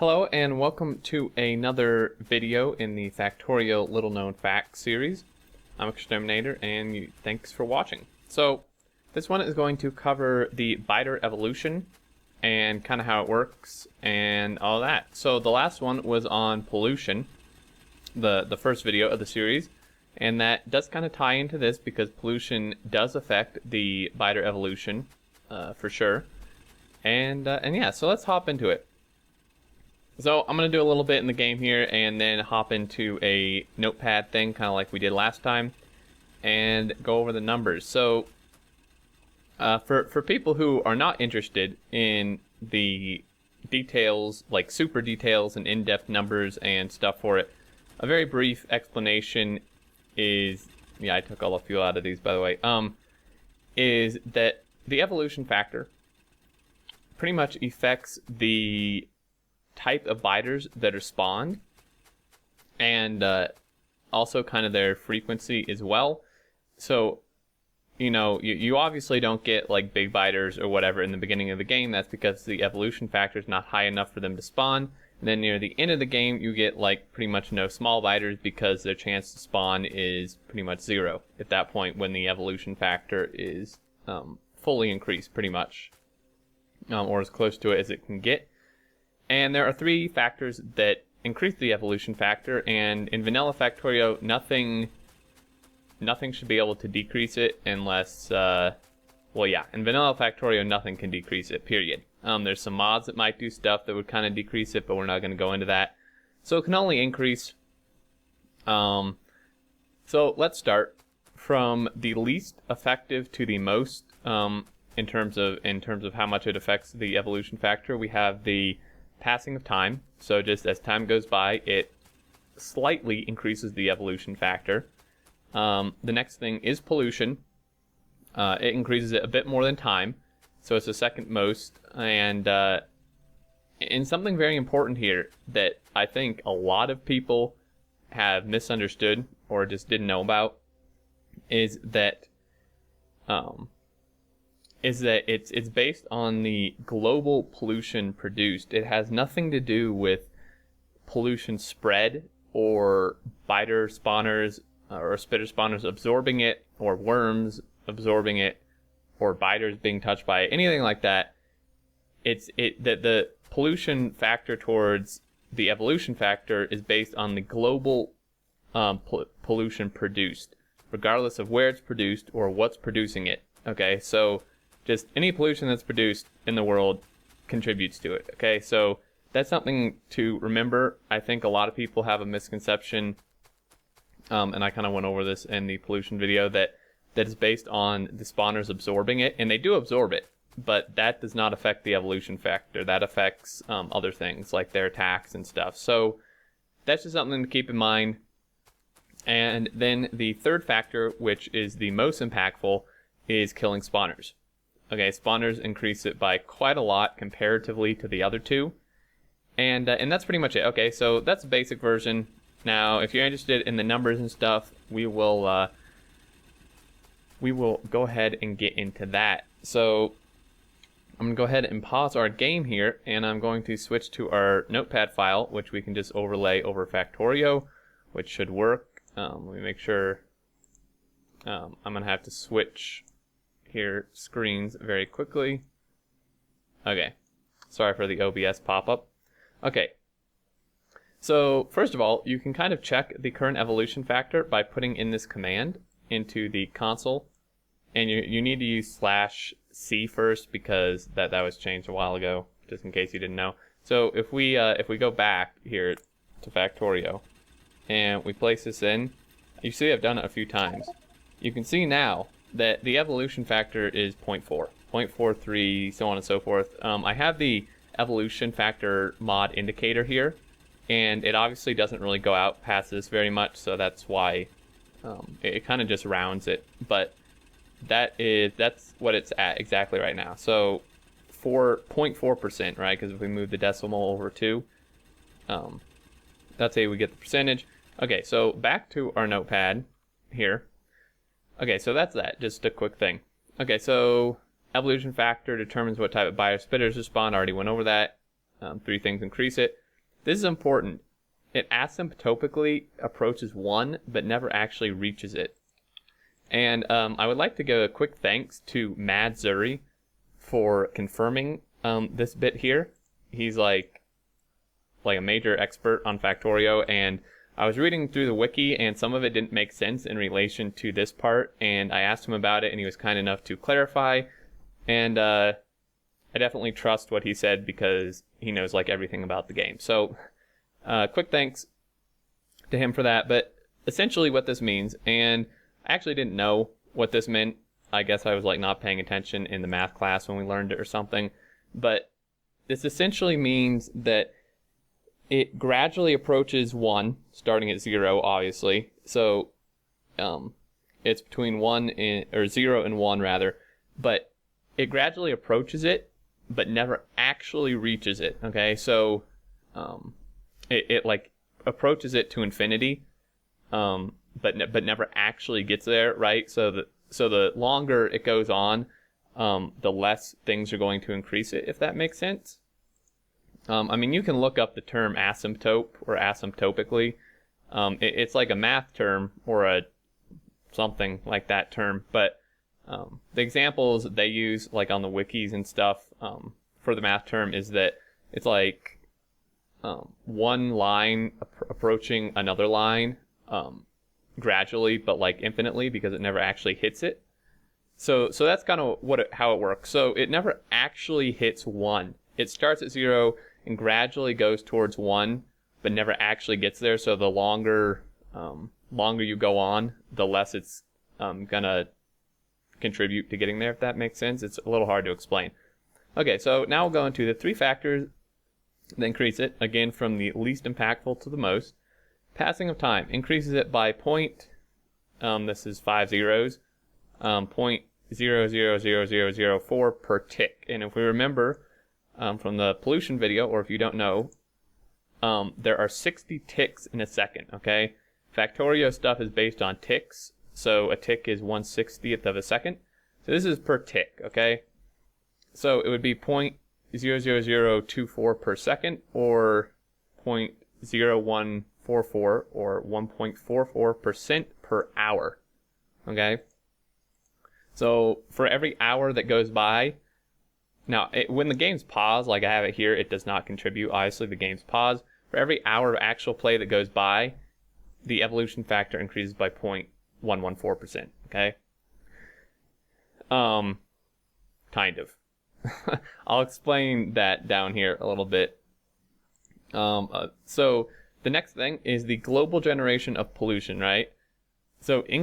Hello and welcome to another video in the Factorio Little Known Facts series. I'm Exterminator and thanks for watching. So this one is going to cover the biter evolution and kind of how it works and all that. So the last one was on pollution, the first video of the series, and that does kind of tie into this because pollution does affect the biter evolution for sure. And yeah, so let's hop into it. So I'm going to do a little bit in the game here and then hop into a notepad thing, kind of like we did last time, and go over the numbers. So for people who are not interested in the details, like super details and in-depth numbers and stuff for it, a very brief explanation is, yeah, I took all a few out of these by the way, is that the evolution factor pretty much affects the type of biters that are spawned, and also kind of their frequency as well. So, you know, you obviously don't get like big biters or whatever in the beginning of the game. That's because the evolution factor is not high enough for them to spawn. And then near the end of the game, you get like pretty much no small biters because their chance to spawn is pretty much zero at that point when the evolution factor is fully increased pretty much, or as close to it as it can get. And there are three factors that increase the evolution factor, and in vanilla Factorio, nothing should be able to decrease it unless, well, yeah, in vanilla Factorio, nothing can decrease it, period. There's some mods that might do stuff that would kind of decrease it, but we're not going to go into that. So it can only increase. So let's start from the least effective to the most, in terms of how much it affects the evolution factor. We have the passing of time. So just as time goes by, it slightly increases the evolution factor. The next thing is pollution. It increases it a bit more than time, so it's the second most. And something very important here that I think a lot of people have misunderstood or just didn't know about is that it's based on the global pollution produced. It has nothing to do with pollution spread or biter spawners or spitter spawners absorbing it, or worms absorbing it, or biters being touched by it, anything like that. The pollution factor towards the evolution factor is based on the global pollution produced, regardless of where it's produced or what's producing it. Okay, so just any pollution that's produced in the world contributes to it. Okay, so that's something to remember. I think a lot of people have a misconception, and I kind of went over this in the pollution video, that is based on the spawners absorbing it, and they do absorb it, but that does not affect the evolution factor. That affects other things like their attacks and stuff. So that's just something to keep in mind. And then the third factor, which is the most impactful, is killing spawners. Okay, spawners increase it by quite a lot comparatively to the other two. And that's pretty much it. Okay, so that's the basic version. Now, if you're interested in the numbers and stuff, we will go ahead and get into that. So I'm going to go ahead and pause our game here, and I'm going to switch to our notepad file, which we can just overlay over Factorio, which should work. Let me make sure. I'm going to have to switch here screens very quickly. Okay, sorry for the OBS pop-up. Okay, so first of all, you can kind of check the current evolution factor by putting in this command into the console, and you need to use /c first because that was changed a while ago, just in case you didn't know. So if we go back here to Factorio and we place this in, you see I've done it a few times. You can see now that the evolution factor is 0.4, 0.43, so on and so forth. I have the evolution factor mod indicator here, and it obviously doesn't really go out past this very much, so that's why it kind of just rounds it. But that's what it's at exactly right now. So for 0.4%, right? Because if we move the decimal over 2, that's how we get the percentage. Okay, so back to our notepad here. Okay, so that's that. Just a quick thing. Okay, so evolution factor determines what type of biter spitters respond. I already went over that. 3 things increase it. this is important. It asymptotically approaches 1, but never actually reaches it. And I would like to give a quick thanks to Mad Zuri for confirming this bit here. He's like a major expert on Factorio, and I was reading through the wiki, and some of it didn't make sense in relation to this part, and I asked him about it, and he was kind enough to clarify, and I definitely trust what he said because he knows like everything about the game. So quick thanks to him for that. But essentially what this means, and I actually didn't know what this meant. I guess I was like not paying attention in the math class when we learned it or something. But this essentially means that it gradually approaches 1, starting at 0, obviously. So it's between 0 and 1 rather. But it gradually approaches it, but never actually reaches it. Okay, so it like approaches it to infinity. But never actually gets there, right? So the longer it goes on, the less things are going to increase it, if that makes sense. I mean, you can look up the term asymptote or asymptotically. It's like a math term or a something like that term, but the examples they use like on the wikis and stuff for the math term is that it's like one line approaching another line gradually, but like infinitely, because it never actually hits it. So that's kind of how it works. So it never actually hits 1. It starts at 0 and gradually goes towards 1, but never actually gets there. So the longer you go on, the less it's gonna contribute to getting there, if that makes sense. It's a little hard to explain. Okay, so now we'll go into the 3 factors that increase it, again from the least impactful to the most. Passing of time increases it by this is 5 zeros, 0.000004 per tick. And if we remember from the pollution video, or if you don't know, there are 60 ticks in a second, okay? Factorio stuff is based on ticks, so a tick is 1/60th of a second. So this is per tick, okay? So it would be 0.00024 per second, or 0.0144 or 1.44% per hour. Okay, so for every hour that goes by, now when the game's paused, like I have it here, it does not contribute. Obviously the game's paused. For every hour of actual play that goes by, the evolution factor increases by 0.114%. Okay, kind of. I'll explain that down here a little bit. So the next thing is the global generation of pollution, right? So it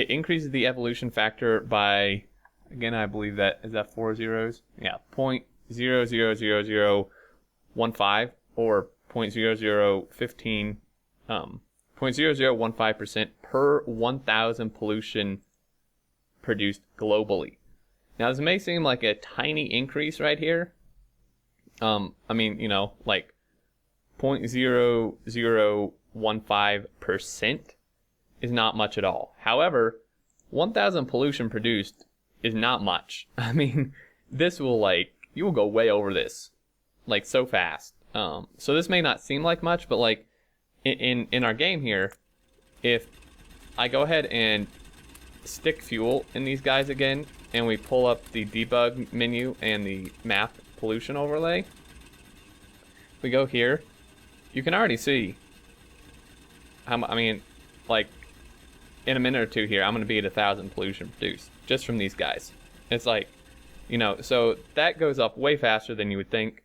increases the evolution factor by, again, I believe is that 4 zeros? Yeah, 0.00015 or 0.0015% per 1,000 pollution produced globally. Now this may seem like a tiny increase right here. I mean, like 0.0015% is not much at all. However, 1,000 pollution produced is not much. I mean, this will you will go way over this, like so fast. So this may not seem like much, but like in our game here, if I go ahead and stick fuel in these guys again, and we pull up the debug menu and the map pollution overlay, we go here, you can already see how, I mean, like in a minute or two here, I'm going to be at 1,000 pollution produced just from these guys. It's like, so that goes up way faster than you would think.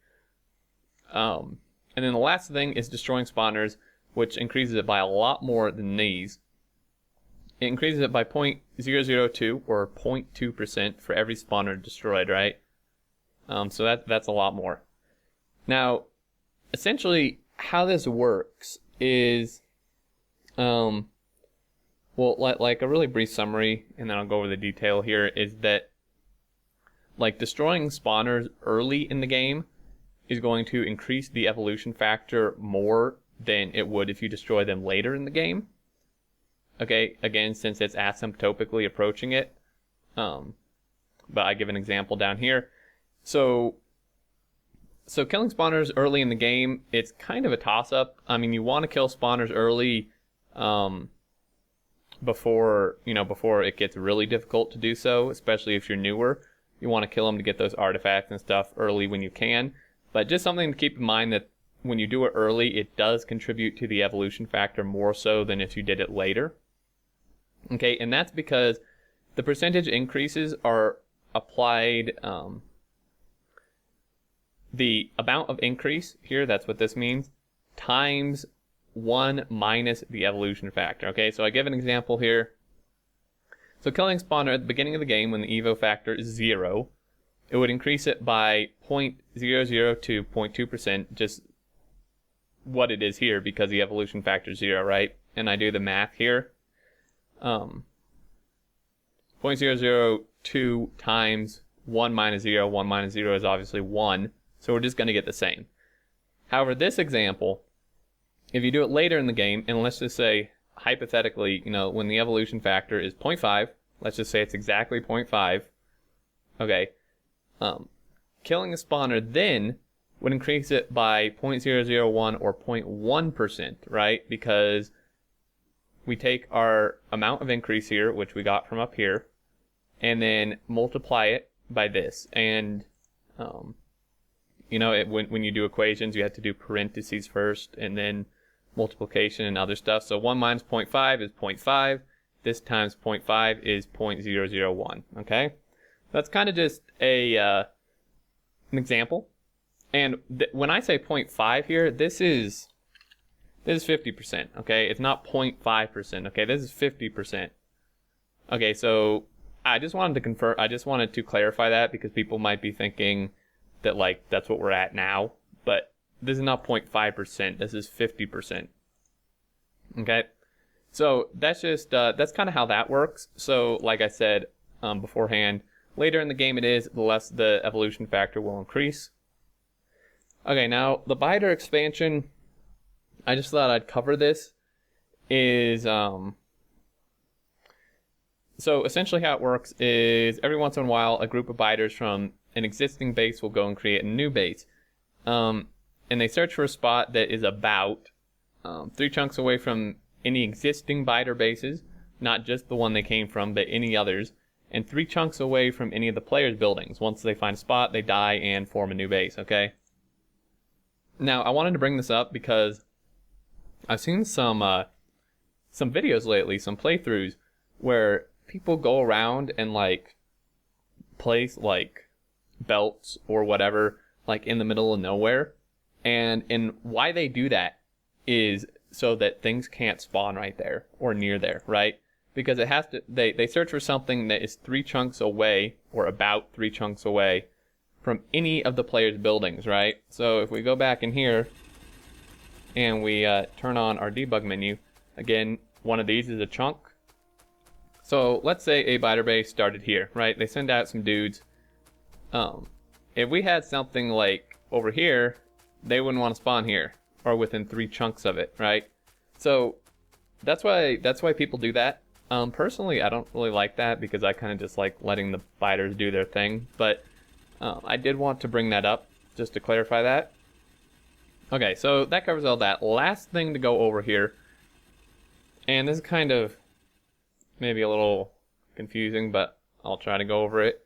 And then the last thing is destroying spawners, which increases it by a lot more than these. It increases it by 0.002 or 0.2% for every spawner destroyed, right? So that's a lot more. Now, essentially, how this works is, well, like a really brief summary, and then I'll go over the detail here, is that like destroying spawners early in the game is going to increase the evolution factor more than it would if you destroy them later in the game. Okay, again, since it's asymptotically approaching it. But I give an example down here. So So killing spawners early in the game, it's kind of a toss-up. I mean, you want to kill spawners early before it gets really difficult to do so, especially if you're newer. You want to kill them to get those artifacts and stuff early when you can. But just something to keep in mind that when you do it early, it does contribute to the evolution factor more so than if you did it later. Okay, and that's because the percentage increases are applied, the amount of increase here, that's what this means, times 1 minus the evolution factor. Okay, so I give an example here. So killing spawner at the beginning of the game when the evo factor is 0, it would increase it by 0.002, 0.2%, just what it is here because the evolution factor is 0, right? And I do the math here. 0.002 times 1 minus 0. 1 minus 0 is obviously 1, so we're just going to get the same. However, this example, if you do it later in the game, and let's just say, hypothetically, when the evolution factor is 0.5, let's just say it's exactly 0.5, okay, killing a spawner then would increase it by 0.001 or 0.1%, right? Because we take our amount of increase here, which we got from up here, and then multiply it by this. And, when you do equations, you have to do parentheses first, and then multiplication and other stuff. So 1 minus 0.5 is 0.5. This times 0.5 is 0.001, okay? That's kind of just an example. And when I say 0.5 here, this is 50%, okay? It's not 0.5%, okay? This is 50%. Okay, so I just wanted to clarify that because people might be thinking that, like, that's what we're at now. But this is not 0.5%, this is 50%. Okay? So that's just, that's kind of how that works. So, like I said beforehand, later in the game the less the evolution factor will increase. Okay, now the biter expansion, I just thought I'd cover this, is, so essentially how it works is every once in a while a group of biters from an existing base will go and create a new base. And they search for a spot that is about 3 chunks away from any existing biter bases, not just the one they came from, but any others, and 3 chunks away from any of the players' buildings. Once they find a spot, they die and form a new base, okay? Now, I wanted to bring this up because I've seen some videos lately, some playthroughs, where people go around and, like, place, like, belts or whatever, like, in the middle of nowhere. And why they do that is so that things can't spawn right there or near there, right? Because it has to, they search for something that is 3 chunks away or about 3 chunks away from any of the players' buildings, right? So if we go back in here and we turn on our debug menu, again, one of these is a chunk. So let's say a biter base started here, right? They send out some dudes. If we had something like over here, they wouldn't want to spawn here or within 3 chunks of it, right? So that's why people do that. Personally, I don't really like that because I kind of just like letting the biters do their thing, but I did want to bring that up just to clarify that. Okay, so that covers all that. Last thing to go over here, and this is kind of maybe a little confusing, but I'll try to go over it.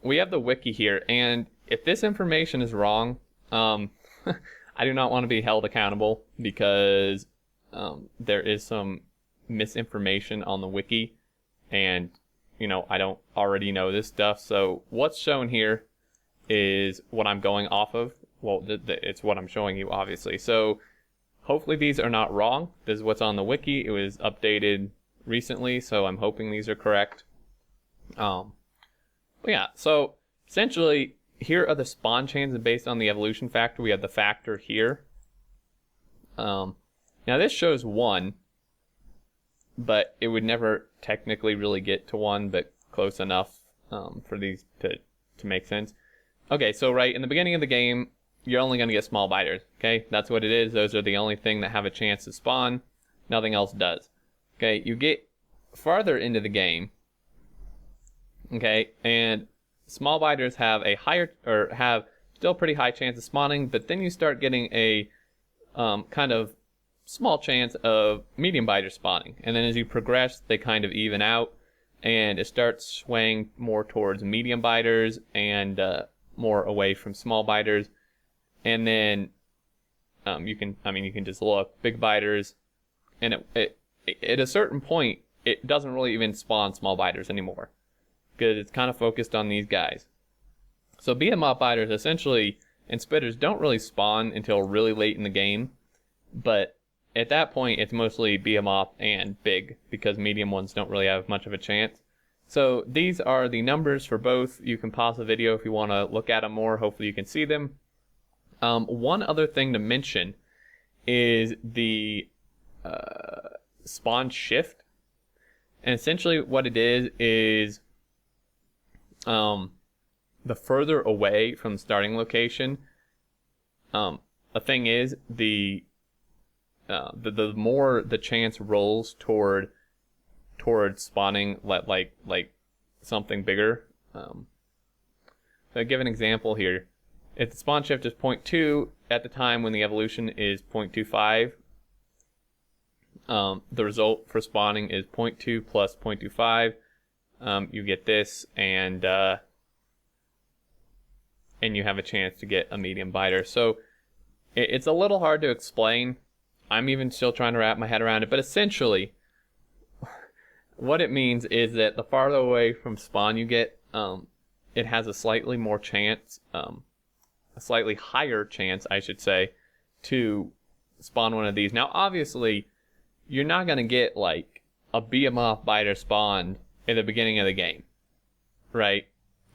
We have the wiki here, and if this information is wrong, I do not want to be held accountable because there is some misinformation on the wiki, and I don't already know this stuff. So what's shown here is what I'm going off of. Well, it's what I'm showing you, obviously. So hopefully these are not wrong. This is what's on the wiki. It was updated recently, so I'm hoping these are correct. But yeah, so essentially here are the spawn chains, and based on the evolution factor, we have the factor here. Now this shows 1, but it would never technically really get to 1, but close enough for these to make sense. Okay, so right in the beginning of the game, you're only going to get small biters, okay? That's what it is. Those are the only thing that have a chance to spawn. Nothing else does. Okay, you get farther into the game, okay, and small biters have a higher, or have still pretty high chance of spawning, but then you start getting a kind of small chance of medium biters spawning. And then as you progress, they kind of even out, and it starts swaying more towards medium biters and more away from small biters. And then you can just look, big biters, and it at a certain point, it doesn't really even spawn small biters anymore, because it's kind of focused on these guys. So behemoth biters essentially and spitters don't really spawn until really late in the game, but at that point it's mostly behemoth and big, because medium ones don't really have much of a chance. So these are the numbers for both. You can pause the video if you want to look at them more. Hopefully you can see them. One other thing to mention is the spawn shift. And essentially what it is the further away from the starting location, the thing is, the more the chance rolls toward spawning like something bigger. So I'll give an example here. If the spawn shift is 0.2 at the time when the evolution is 0.25, the result for spawning is 0.2 plus 0.25. You get this, and you have a chance to get a medium biter. So it's a little hard to explain. I'm even still trying to wrap my head around it, but essentially what it means is that the farther away from spawn you get, it has a slightly more chance, a slightly higher chance, I should say, to spawn one of these. Now, obviously, you're not going to get like a behemoth biter spawned at the beginning of the game, right?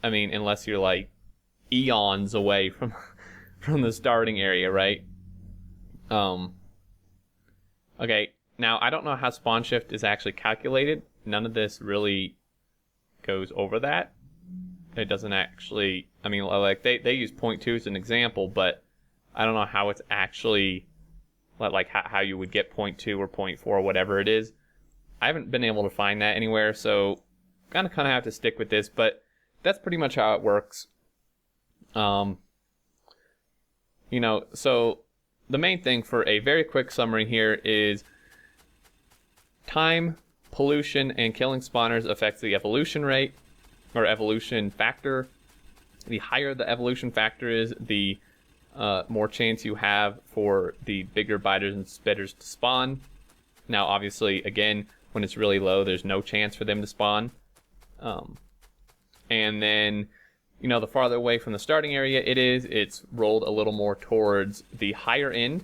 I mean, unless you're like eons away from the starting area, right? Okay, now I don't know how spawn shift is actually calculated. None of this really goes over that. It doesn't actually, I mean, like they use 0.2 as an example, but I don't know how it's actually, like how you would get 0.2 or 0.4 or whatever it is. I haven't been able to find that anywhere, so kind of have to stick with this, but that's pretty much how it works. You know, so the main thing for a very quick summary here is time, pollution, and killing spawners affects the evolution rate, or evolution factor. The higher the evolution factor is, the more chance you have for the bigger biters and spitters to spawn. Now, obviously, again, when it's really low, there's no chance for them to spawn. And then, you know, the farther away from the starting area it's rolled a little more towards the higher end.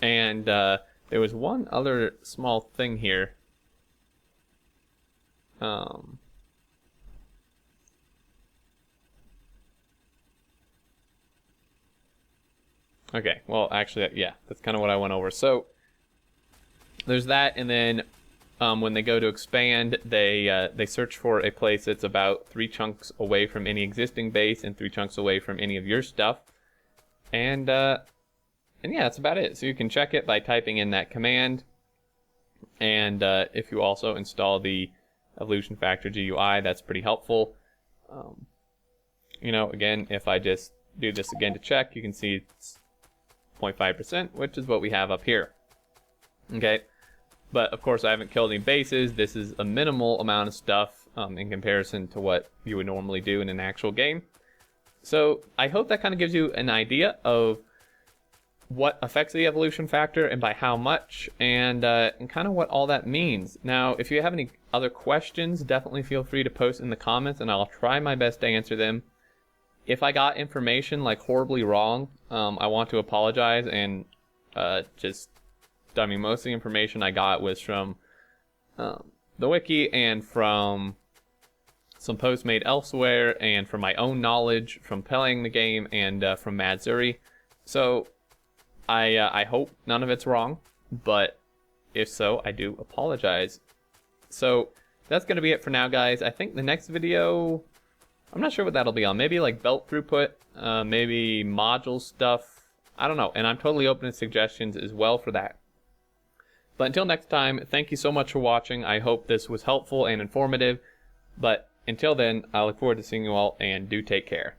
And there was one other small thing here. Okay, well, actually, yeah, that's kind of what I went over. So there's that, and then when they go to expand, they search for a place that's about 3 chunks away from any existing base and 3 chunks away from any of your stuff. And yeah, that's about it. So you can check it by typing in that command. And if you also install the evolution factor GUI, that's pretty helpful. You know, again, if I just do this again to check, you can see it's 0.5%, which is what we have up here. Okay, but of course I haven't killed any bases. This is a minimal amount of stuff in comparison to what you would normally do in an actual game. So I hope that kind of gives you an idea of what affects the evolution factor and by how much, and kind of what all that means. Now, if you have any other questions, definitely feel free to post in the comments, and I'll try my best to answer them. If I got information like horribly wrong, I want to apologize, and I mean, most of the information I got was from the wiki and from some posts made elsewhere, and from my own knowledge from playing the game, and from Madzuri. So I hope none of it's wrong, but if so, I do apologize. So that's going to be it for now, guys. I think the next video, I'm not sure what that'll be on. Maybe like belt throughput, maybe module stuff. I don't know. And I'm totally open to suggestions as well for that. But until next time, thank you so much for watching. I hope this was helpful and informative. But until then, I look forward to seeing you all, and do take care.